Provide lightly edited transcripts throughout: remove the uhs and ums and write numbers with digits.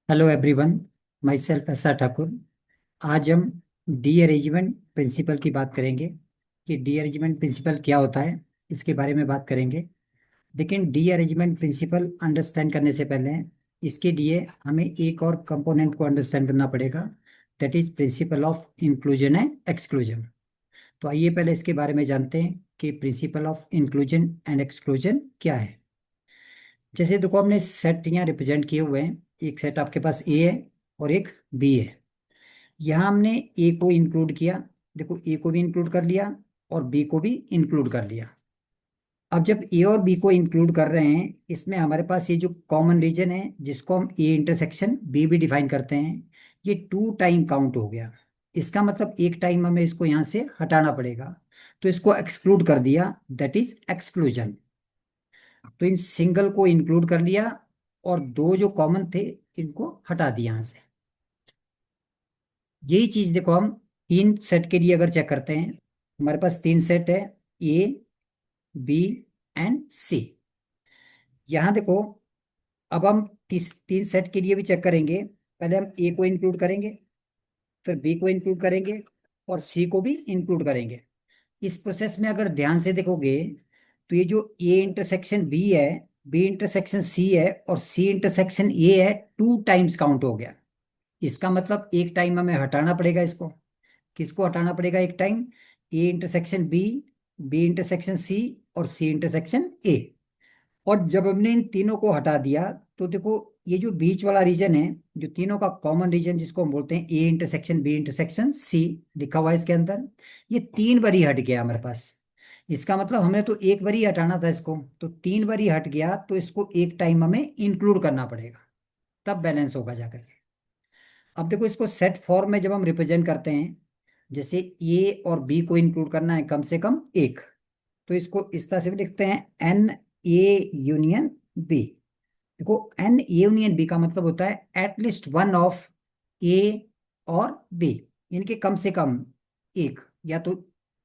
Hello everyone. My self S R Thakur. आज हम D arrangement principle की बात करेंगे कि डी अरेंजमेंट प्रिंसिपल क्या होता है, इसके बारे में बात करेंगे। लेकिन डी अरेंजमेंट प्रिंसिपल अंडरस्टैंड करने से पहले इसके लिए हमें एक और कंपोनेंट को अंडरस्टैंड करना पड़ेगा, that is principal of inclusion and exclusion. तो आइए पहले इसके बारे में जानते हैं कि principal of inclusion and exclusion क्या है। जैसे देखो, हमने सेट यहाँ रिप्रेजेंट किए हुए हैं। एक सेट आपके पास ए है और एक बी है। यहाँ हमने ए को इंक्लूड किया। देखो, ए को भी इंक्लूड कर लिया और बी को भी इंक्लूड कर लिया। अब जब ए और बी को इंक्लूड कर रहे हैं, इसमें हमारे पास ये जो कॉमन रीजन है जिसको हम ए इंटरसेक्शन बी भी डिफाइन करते हैं, ये 2 टाइम काउंट हो गया। इसका मतलब एक टाइम हमें इसको यहाँ से हटाना पड़ेगा, तो इसको एक्सक्लूड कर दिया, दैट इज एक्सक्लूजन। तो इन सिंगल को इंक्लूड कर लिया और दो जो कॉमन थे इनको हटा दिया यहाँ से। यही चीज देखो, हम तीन सेट के लिए अगर चेक करते हैं, हमारे पास तीन सेट है, ए बी एंड सी। यहां देखो, अब हम तीन सेट के लिए भी चेक करेंगे। पहले हम ए को इंक्लूड करेंगे, फिर बी को इंक्लूड करेंगे और सी को भी इंक्लूड करेंगे। इस प्रोसेस में अगर ध्यान से देखोगे तो ये जो ए इंटरसेक्शन बी है, बी इंटरसेक्शन सी है और सी इंटरसेक्शन ए है, 2 टाइम्स काउंट हो गया। इसका मतलब एक टाइम हमें हटाना पड़ेगा इसको। किसको हटाना पड़ेगा एक time? A intersection B, B intersection C और सी इंटरसेक्शन ए। और जब हमने इन तीनों को हटा दिया तो देखो, ये जो बीच वाला रीजन है, जो तीनों का कॉमन रीजन जिसको हम बोलते हैं A intersection B intersection C, लिखा हुआ है इसके अंदर, ये 3 बारी हट गया हमारे पास। इसका मतलब हमें तो एक बारी हटाना था इसको, तो 3 बारी हट गया, तो इसको एक टाइम हमें इंक्लूड करना पड़ेगा, तब बैलेंस होगा जाकर के। अब देखो, इसको सेट फॉर्म में जब हम रिप्रेजेंट करते हैं, जैसे ए और बी को इंक्लूड करना है कम से कम एक, तो इसको इस तरह से भी लिखते हैं, एन ए यूनियन बी। देखो, एन ए यूनियन बी का मतलब होता है एटलीस्ट वन ऑफ ए और बी, इनके कम से कम एक, या तो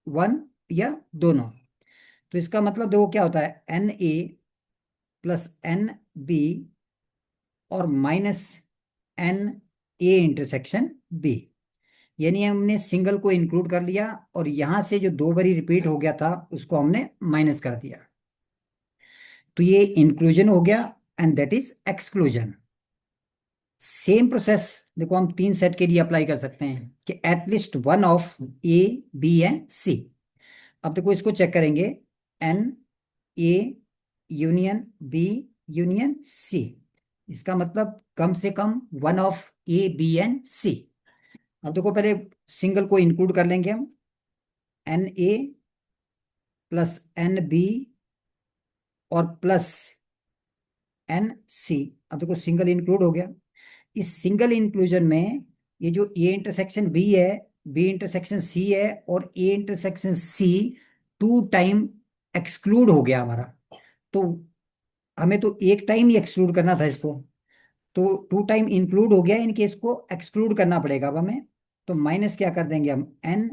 वन या दोनों। तो इसका मतलब देखो क्या होता है, N A plus N B और minus N A intersection B. यानी हमने सिंगल को इंक्लूड कर लिया और यहां से जो 2 बारी रिपीट हो गया था उसको हमने माइनस कर दिया। तो ये इंक्लूजन हो गया and that is exclusion. Same process देखो हम तीन सेट के लिए अप्लाई कर सकते हैं कि at least one of A B and C. अब देखो, इसको चेक करेंगे, N A union B union C. इसका मतलब कम से कम one of A B and C. अब देखो, पहले सिंगल को इंक्लूड कर लेंगे हम, N A plus N B और प्लस एन सी। अब देखो, सिंगल इंक्लूड हो गया। इस सिंगल इंक्लूजन में ये जो ए इंटरसेक्शन बी है, बी इंटरसेक्शन सी है और A intersection C 2 time exclude हो गया हमारा। तो हमें तो एक टाइम ही एक्सक्लूड करना था इसको, तो 2 टाइम इंक्लूड हो गया, इनके इसको एक्सक्लूड करना पड़ेगा अब हमें। तो माइनस क्या कर देंगे हम, एन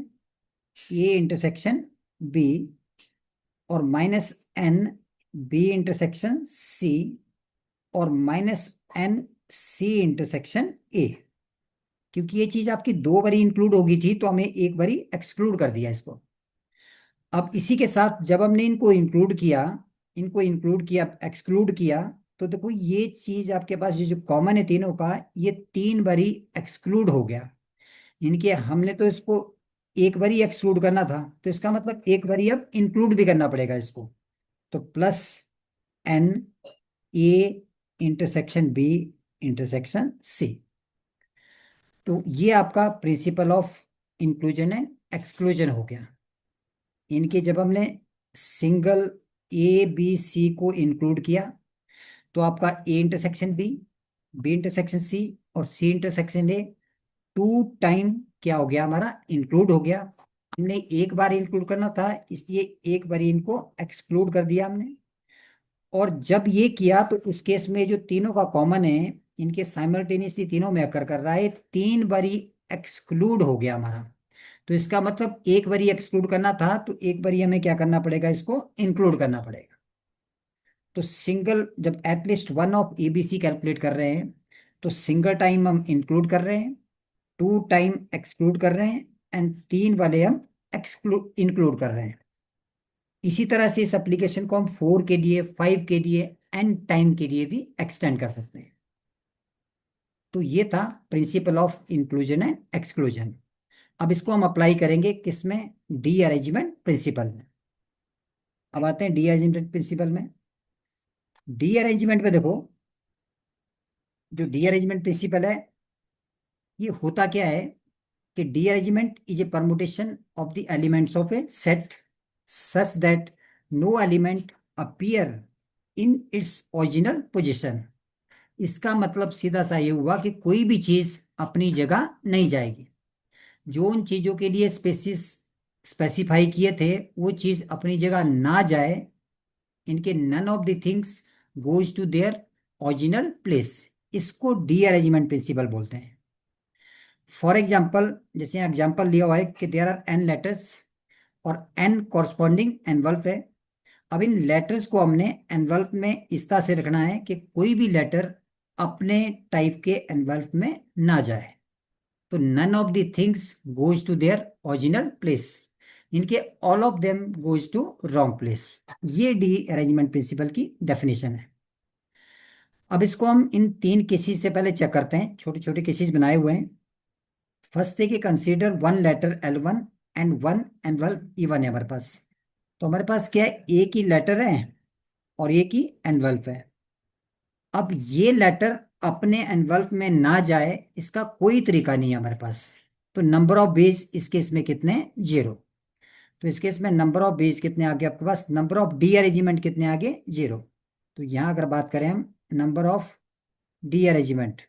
ए इंटरसेक्शन बी और minus N B intersection C और minus N C intersection A. क्योंकि ये चीज आपकी 2 बारी इंक्लूड होगी थी, तो हमें एक बारी एक्सक्लूड कर दिया इसको। अब इसी के साथ जब हमने इनको इंक्लूड किया एक्सक्लूड किया, तो देखो ये चीज आपके पास ये जो कॉमन है तीनों का, ये 3 बारी एक्सक्लूड हो गया। इनके हमने तो इसको एक बारी एक्सक्लूड करना था, तो इसका मतलब एक बारी अब इंक्लूड भी करना पड़ेगा इसको। तो plus n A intersection B intersection C. तो ये आपका principle of inclusion and exclusion हो गया। इनके जब हमने सिंगल ए बी सी को इंक्लूड किया, तो आपका A intersection B, B intersection C और सी इंटरसेक्शन ए 2 टाइम क्या हो गया हमारा, इंक्लूड हो गया। हमने एक बार इंक्लूड करना था, इसलिए एक बार इनको एक्सक्लूड कर दिया हमने। और जब ये किया तो उस केस में जो तीनों का कॉमन है, इनके साइमल्टेनियसली तीनों में अकर कर रहा है, 3 बारी एक्सक्लूड हो गया हमारा। तो इसका मतलब एक बारी एक्सक्लूड करना था, तो एक बारी हमें क्या करना पड़ेगा, इसको इंक्लूड करना पड़ेगा। तो सिंगल जब at least one of ABC calculate कर रहे हैं, तो सिंगल टाइम हम इंक्लूड कर रहे हैं, 2 टाइम एक्सक्लूड कर रहे हैं, एंड 3 वाले हम एक्सक्लूड इंक्लूड कर रहे हैं। इसी तरह से इस एप्लीकेशन को हम 4 के लिए, 5 के लिए, एन टाइम के लिए भी एक्सटेंड कर सकते हैं। तो ये था principal of inclusion and exclusion. अब इसको हम अप्लाई करेंगे किसमें? डी अरेंजमेंट प्रिंसिपल में। अब आते हैं डी अरेंजमेंट प्रिंसिपल में। डी अरेंजमेंट में देखो, जो डी अरेंजमेंट प्रिंसिपल है, ये होता क्या है कि derangement is a permutation of the elements of a set such that no element appear in its original position. इसका मतलब सीधा सा ये हुआ कि कोई भी चीज अपनी जगह नहीं जाएगी। जो उन चीजों के लिए स्पेसिस स्पेसिफाई किए थे वो चीज अपनी जगह ना जाए, इनके none of the things goes to their original place, इसको डी अरेंजमेंट प्रिंसिपल बोलते हैं। फॉर एग्जाम्पल, जैसे यहाँ एग्जाम्पल लिया हुआ है कि देयर आर एन लेटर्स और एन कॉरस्पॉन्डिंग एनवल्प है। अब इन लेटर्स को हमने एनवल्प में इस तरह से रखना है कि कोई भी लेटर अपने टाइप के एनवल्प में ना जाए। तो none of the things goes to their original place, इनके all of them goes to wrong place. ये डी अरेंजमेंट प्रिंसिपल की डेफिनेशन है। अब इसको हम इन 3 केसेस से पहले चेक करते हैं, छोटे छोटे केसेस बनाए हुए हैं। फर्स्ट है कि consider one letter L1 and one envelope E1 है हमारे पास। तो हमारे पास क्या है, एक ही लेटर है और एक ही एनवल्प है। अब ये लेटर अपने एनवल्प में ना जाए, इसका कोई तरीका नहीं है हमारे पास। तो नंबर ऑफ बेस इस केस में कितने? 0। तो इस केस में नंबर ऑफ बेस कितने आगे आपके पास? नंबर ऑफ डी अरेंजमेंट कितने आगे? 0। तो यहां अगर बात करें हम number of derangement,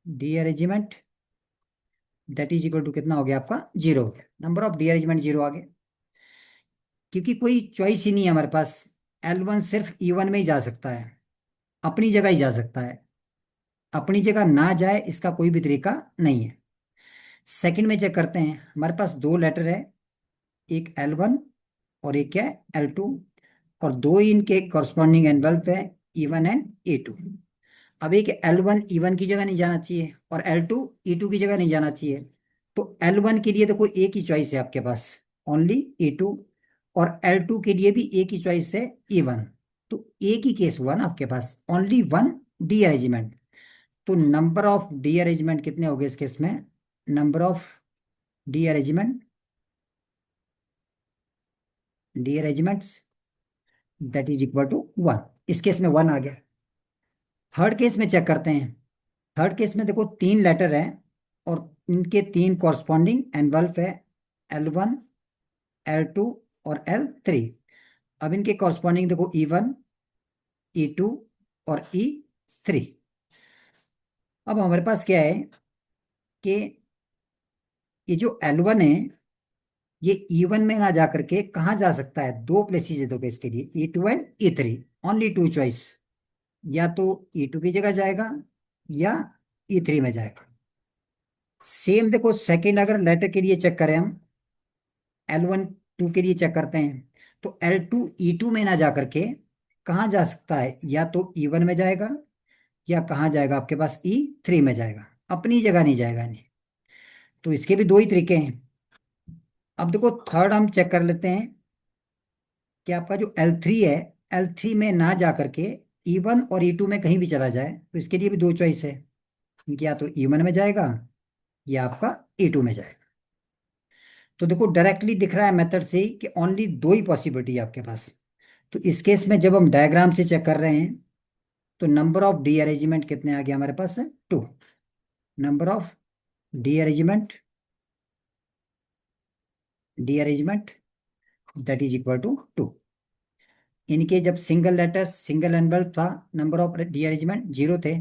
derangement that is equal to कितना हो गया आपका? 0 हो गया। नंबर ऑफ डी अरेंजमेंट 0 आ गया, क्योंकि कोई चॉइस ही नहीं है हमारे पास। L1 सिर्फ E1 में ही जा सकता है, अपनी जगह ही जा सकता है, अपनी जगह ना जाए इसका कोई भी तरीका नहीं है। सेकंड में चेक करते हैं, हमारे पास 2 लेटर है, एक L1 और एक क्या है? L2, और 2 ही इनके कॉरस्पॉन्डिंग एनवल्प है, E1 एंड E2। अब एक L1 E1 की जगह नहीं जाना चाहिए और L2 E2 की जगह नहीं जाना चाहिए। तो L1 के लिए देखो एक ही चॉइस है आपके पास, ओनली E2, और L2 के लिए भी एक ही चॉइस है, E1। तो एक ही केस हुआ ना आपके पास, ओनली वन डी अरेंजमेंट। तो नंबर ऑफ डी अरेंजमेंट कितने हो गए इस केस में? Number of derangement, derangements that is equal to 1। इस केस में 1 आ गया। थर्ड केस में चेक करते हैं। थर्ड केस में देखो 3 लेटर है और इनके 3 कॉरस्पॉन्डिंग एनवल्प है, L1, L2 और L3। अब इनके कॉरस्पॉन्डिंग देखो E1, E2 और E3। अब हमारे पास क्या है कि ये जो L1 है, ये E1 में ना जाकर के कहाँ जा सकता है? 2 प्लेसेस है देखो इसके लिए, E2 and E3, only 2 choice. या तो E2 की जगह जाएगा या E3 में जाएगा। सेम देखो सेकंड अगर लेटर के लिए चेक करें हम, L1 2 के लिए चेक करते हैं, तो L2 E2 में ना जा करके कहाँ जा सकता है? या तो E1 में जाएगा या कहाँ जाएगा आपके पास? E3 में जाएगा, अपनी जगह नहीं जाएगा नहीं। तो इसके भी 2 ही तरीके हैं। अब देखो थर्ड हम चेक कर लेते हैं कि आपका जो L3 है, L3 में ना जा करके E1 और E2 में कहीं भी चला जाए, तो इसके लिए भी 2 चॉइस है, या तो E1 में जाएगा या आपका E2 में जाएगा। तो देखो डायरेक्टली दिख रहा है मेथड से ही कि ओनली 2 ही पॉसिबिलिटी है आपके पास। तो इस केस में जब हम डायग्राम से चेक कर रहे हैं, तो नंबर ऑफ डी अरेंजमेंट कितने आ गया हमारे पास? 2। Number of derangement, derangement that is equal to 2। इनके जब सिंगल लेटर सिंगल एनवल्प था, नंबर ऑफ डी अरेंजमेंट 0 थे।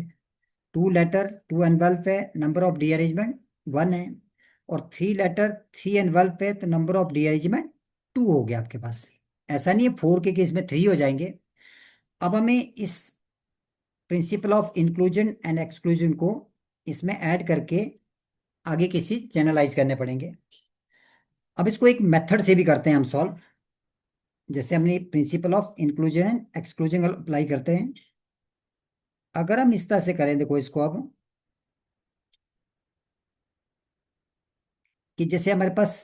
2 लेटर 2 एनवल्प है, नंबर ऑफ डी अरेंजमेंट 1 है। और 3 लेटर 3 एनवल्प है, तो नंबर ऑफ डी अरेंजमेंट 2 हो गया आपके पास। ऐसा नहीं है 4 के केस में 3 हो जाएंगे। अब हमें इस principal of inclusion and exclusion को इसमें ऐड करके आगे केसेस जनरलाइज करने पड़ेंगे। अब इसको एक मेथड से भी करते हैं हम सॉल्व। जैसे हमने principle of inclusion and exclusion apply करते हैं, अगर हम इस तरह से करें, देखो इसको अब, कि जैसे हमारे पास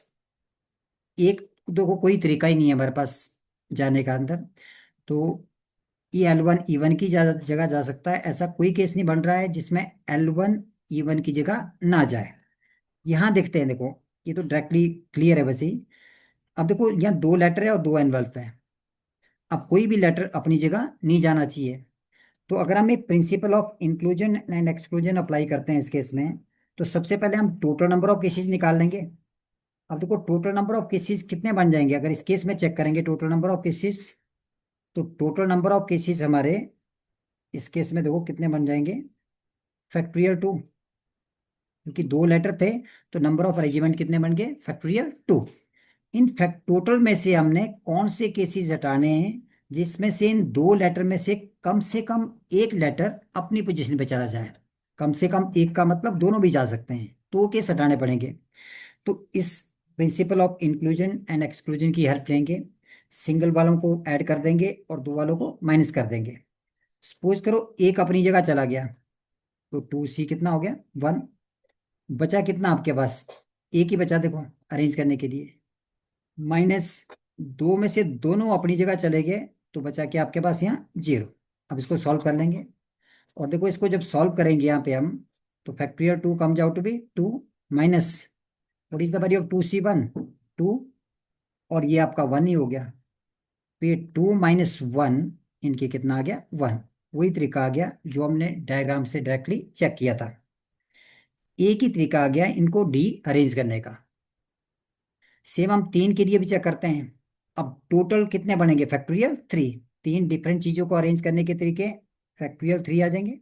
एक, देखो कोई तरीका ही नहीं है हमारे पास जाने का अंदर, तो ये L1 E1 की जगह जा सकता है, ऐसा कोई केस नहीं बन रहा है जिसमें L1 E1 की जगह ना जाए। यहाँ देखते हैं, देखो ये तो डायरेक्टली क्लियर है वैसे ही। अब देखो यहाँ दो लेटर है और दो एनवल्प है, अब कोई भी लेटर अपनी जगह नहीं जाना चाहिए। तो अगर हम एक principal of inclusion and exclusion apply करते हैं इस केस में, तो सबसे पहले हम टोटल नंबर ऑफ केसेस निकाल लेंगे। अब देखो टोटल नंबर ऑफ केसेस कितने बन जाएंगे अगर इस केस में चेक करेंगे टोटल नंबर ऑफ केसेस, तो टोटल नंबर ऑफ केसेस हमारे इस केस में देखो कितने बन जाएंगे, फैक्टोरियल 2, क्योंकि दो लेटर थे, तो नंबर ऑफ अरेंजमेंट कितने बन गए, फैक्टोरियल 2। इन फैक्ट टोटल में से हमने कौन से केसेस हटाने हैं जिसमें से इन दो लेटर में से कम एक लेटर अपनी पोजीशन पे चला जाए। कम से कम एक का मतलब दोनों भी जा सकते हैं, तो वो केस हटाने पड़ेंगे। तो इस principal of inclusion and exclusion की हेल्प लेंगे, सिंगल वालों को ऐड कर देंगे और दो वालों को माइनस कर देंगे। सपोज करो एक अपनी जगह चला गया, तो 2C कितना हो गया, 1। बचा कितना आपके पास, एक ही बचा देखो अरेंज करने के लिए, माइनस दो में से दोनों अपनी जगह चले गए, तो बचा क्या आपके पास यहाँ, 0। अब इसको सॉल्व कर लेंगे, और देखो इसको जब सॉल्व करेंगे यहाँ पे हम, तो factorial 2 comes out to be 2 minus, what is the value of 2C1, 2, और ये आपका 1 ही हो गया। तो ये 2 - 1 इनके कितना आ गया, 1। वही तरीका आ गया जो हमने डायग्राम से डायरेक्टली चेक किया था। एक ही तरीका आ गया इनको डी अरेंज करने का। सेम हम 3 के लिए भी चेक करते हैं। अब टोटल कितने बनेंगे, फैक्टोरियल 3। तीन डिफरेंट चीजों को अरेंज करने के तरीके, फैक्टोरियल 3 आ जाएंगे।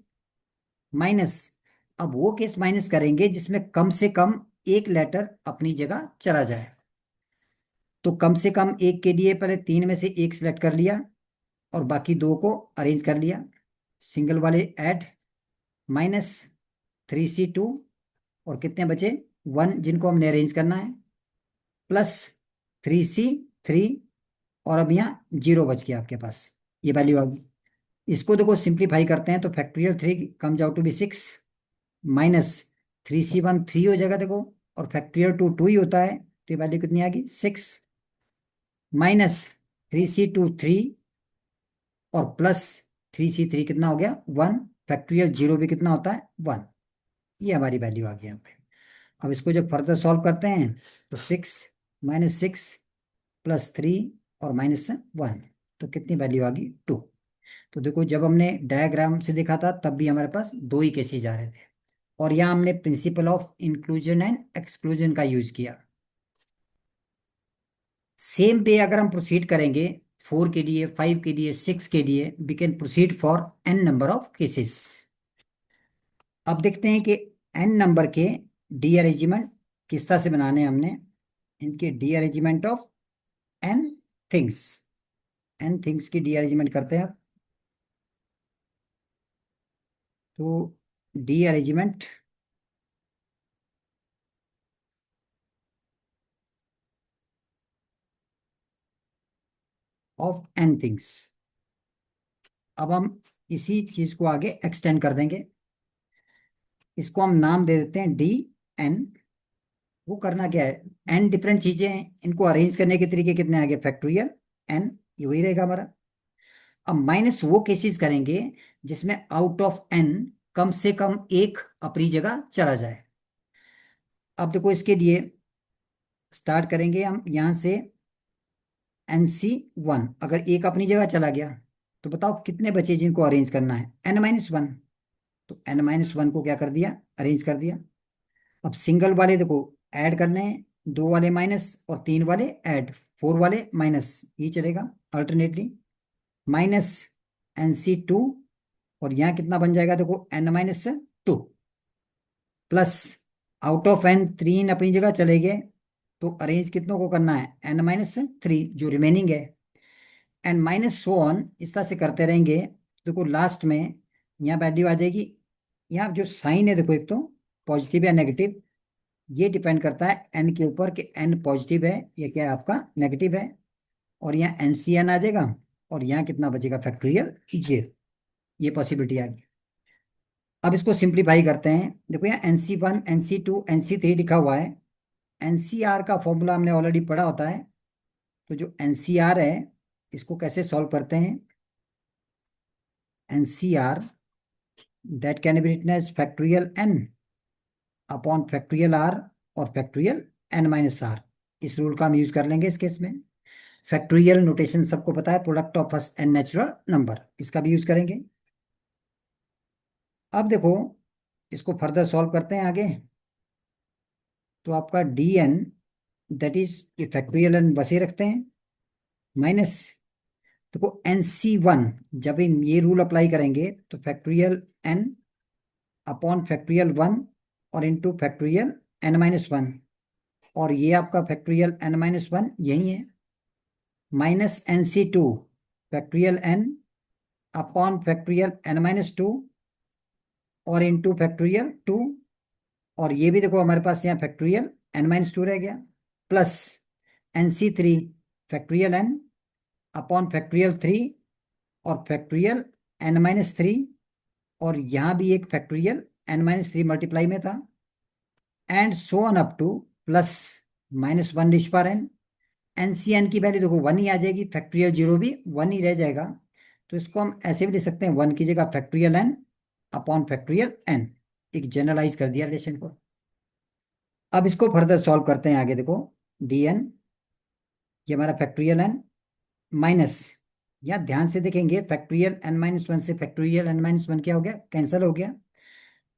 माइनस, अब वो केस माइनस करेंगे जिसमें कम से कम एक लेटर अपनी जगह चला जाए। तो कम से कम एक के लिए पहले तीन में से एक सिलेक्ट कर लिया और बाकी दो को अरेंज कर लिया, सिंगल वाले ऐड, माइनस 3C2, और कितने बचे, 1 जिनको हमने अरेंज करना है, प्लस 3C3, और अब यहाँ 0 बच गया आपके पास, ये वैल्यू आ गई। इसको देखो सिंप्लीफाई करते हैं, तो factorial 3 comes out to be 6, minus 3C1 3 हो जाएगा देखो, और फैक्टोरियल 2 2 ही होता है, तो ये वैल्यू कितनी आ गई, 6, माइनस 3C2 3, और प्लस 3C3 कितना हो गया, 1। फैक्टोरियल 0 भी कितना होता है, 1। ये हमारी वैल्यू आ गई यहाँ पे। अब इसको जब फर्दर सॉल्व करते हैं, तो 6 - 6 प्लस 3 और -1, तो कितनी वैल्यू आ गई, 2। तो देखो जब हमने डायग्राम से देखा था तब भी हमारे पास दो ही केसेस आ रहे थे, और यहाँ हमने principle of inclusion and exclusion का यूज किया। सेम वे अगर हम प्रोसीड करेंगे 4 के लिए, 5 के लिए, 6 के लिए, we can proceed for n number of cases. अब देखते हैं कि n नंबर के डी अरेंजमेंट किस तरह से बनाने हैं हमने, इनके derangement of n things. n things की डी अरेंजमेंट करते हैं। तो derangement of n things. अब हम इसी चीज को आगे एक्सटेंड कर देंगे, इसको हम नाम दे देते हैं Dn। वो करना क्या है, n डिफरेंट चीजें हैं, इनको अरेंज करने के तरीके कितने आगे, फैक्टोरियल n, ये वही रहेगा हमारा। अब माइनस वो केसेस करेंगे जिसमें आउट ऑफ n कम से कम एक अपनी जगह चला जाए। अब देखो इसके लिए स्टार्ट करेंगे हम यहाँ से, NC1 अगर एक अपनी जगह चला गया, तो बताओ कितने बचे जिनको अरेंज करना है, n-1। तो n-1 को क्या कर दिया, अरेंज कर दिया। अब सिंगल वाले देखो ऐड करने हैं, दो वाले माइनस और तीन वाले ऐड, 4 वाले माइनस, ये चलेगा अल्टरनेटली, माइनस NC2, और यहाँ कितना बन जाएगा देखो, n-2, plus out of n 3 अपनी जगह चले गए, तो अरेंज कितनों को करना है, n-3 जो रिमेनिंग है, एंड माइनस सो ऑन, इस तरह से करते रहेंगे। देखो लास्ट में यहाँ वैल्यू आ जाएगी, यहाँ जो साइन है देखो, एक तो पॉजिटिव या नेगेटिव, ये डिपेंड करता है एन के ऊपर कि एन पॉजिटिव है या क्या है आपका नेगेटिव है, और यहाँ NCN आ जाएगा, और यहाँ कितना बचेगा, फैक्टोरियल 0। ये पॉसिबिलिटी आ गई। अब इसको सिंप्लीफाई करते हैं। देखो यहाँ NC1 NC2 NC3 लिखा हुआ है। NCR का फॉर्मूला हमने ऑलरेडी पढ़ा होता है। तो जो NCR है, इसको कैसे सॉल्व करते हैं? NCR that can be written as factorial n upon factorial r और फैक्टोरियल n-r। इस रूल का हम यूज कर लेंगे इस केस में। फैक्टोरियल नोटेशन सबको पता है, product of first n natural number, इसका भी यूज करेंगे। अब देखो, इसको फर्दर सॉल्व करते हैं आगे। तो आपका dn that is factorial n वैसे ही रखते हैं, माइनस, देखो NC1, जब हम ये रूल अप्लाई करेंगे तो फैक्टोरियल n अपॉन फैक्टोरियल 1 और इंटू फैक्टोरियल n-1, और ये आपका फैक्टोरियल n-1 यही है, minus NC2 factorial n upon factorial n-2 और इंटू फैक्टोरियल 2, और ये भी देखो हमारे पास यहाँ फैक्टोरियल n-2 रह गया, plus NC3 factorial n upon factorial 3 और फैक्टोरियल n-3, और यहाँ भी एक फैक्टोरियल n-3 मल्टीप्लाई में था, and so on up two plus -1 dish पर n। NCn की वैल्यू देखो 1 ही आ जाएगी, फैक्टोरियल 0 भी 1 ही रह जाएगा। तो इसको हम ऐसे भी लिख सकते हैं, 1 की जगह factorial n upon factorial n। एक जनरलाइज कर दिया रिलेशन को। अब इसको फर्दर सॉल्व करते हैं आगे। देखो dn, ये हमारा फैक्टोरियल n माइनस, यहाँ ध्यान से देखेंगे फैक्टोरियल n-1 से फैक्टोरियल n-1 क्या हो गया, कैंसिल हो गया।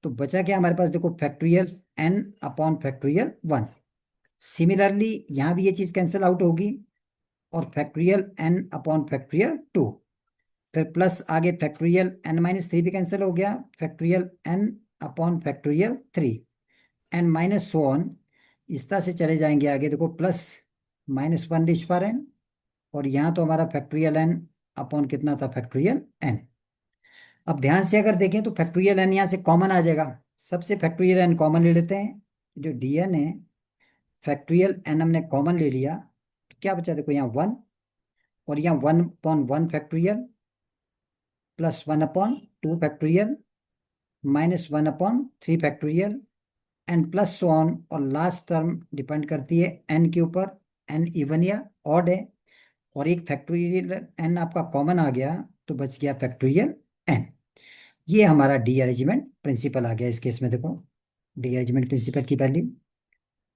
तो बचा क्या हमारे पास, देखो factorial n upon factorial 1। Similarly यहाँ भी ये चीज कैंसिल आउट होगी, और फैक्टोरियल n अपॉन फैक्टोरियल 2, फिर प्लस आगे फैक्टोरियल n-3 भी कैंसिल हो गया, factorial n upon factorial 3, and minus so on, इस तरह से चले जाएंगे आगे। देखो प्लस -1 डिश पर n, और यहाँ तो हमारा फैक्टोरियल n अपॉन कितना था, फैक्टोरियल n। अब ध्यान से अगर देखें तो फैक्टोरियल n यहाँ से कॉमन आ जाएगा, सबसे फैक्टोरियल n कॉमन ले लेते हैं। जो dn है, फैक्टोरियल n हमने कॉमन ले लिया, तो क्या बचा, देखो यहाँ 1, और यहाँ 1/1 factorial, plus 1/2 factorial, -1/3 factorial, and plus so on, और लास्ट टर्म डिपेंड करती है n के ऊपर, n इवन या ऑड है, और एक फैक्टोरियल n आपका कॉमन आ गया, तो बच गया फैक्टोरियल n। ये हमारा डी अरेंजमेंट प्रिंसिपल आ गया इस केस में। देखो डी अरेंजमेंट प्रिंसिपल की वैल्यू।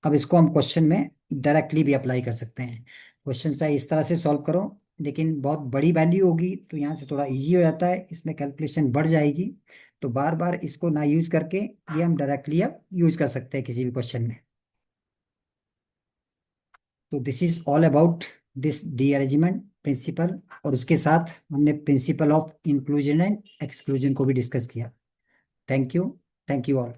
अब इसको हम क्वेश्चन में डायरेक्टली भी अप्लाई कर सकते हैं। क्वेश्चन चाहे इस तरह से सॉल्व करो, लेकिन बहुत बड़ी वैल्यू होगी तो यहाँ से थोड़ा इजी हो जाता है, इसमें कैलकुलेशन बढ़ जाएगी। तो बार बार इसको ना यूज करके ये हम डायरेक्टली अब यूज कर सकते हैं किसी भी क्वेश्चन में। तो this is all about this derangement principle, और उसके साथ हमने principle of inclusion and exclusion को भी डिस्कस किया। Thank you. Thank you all.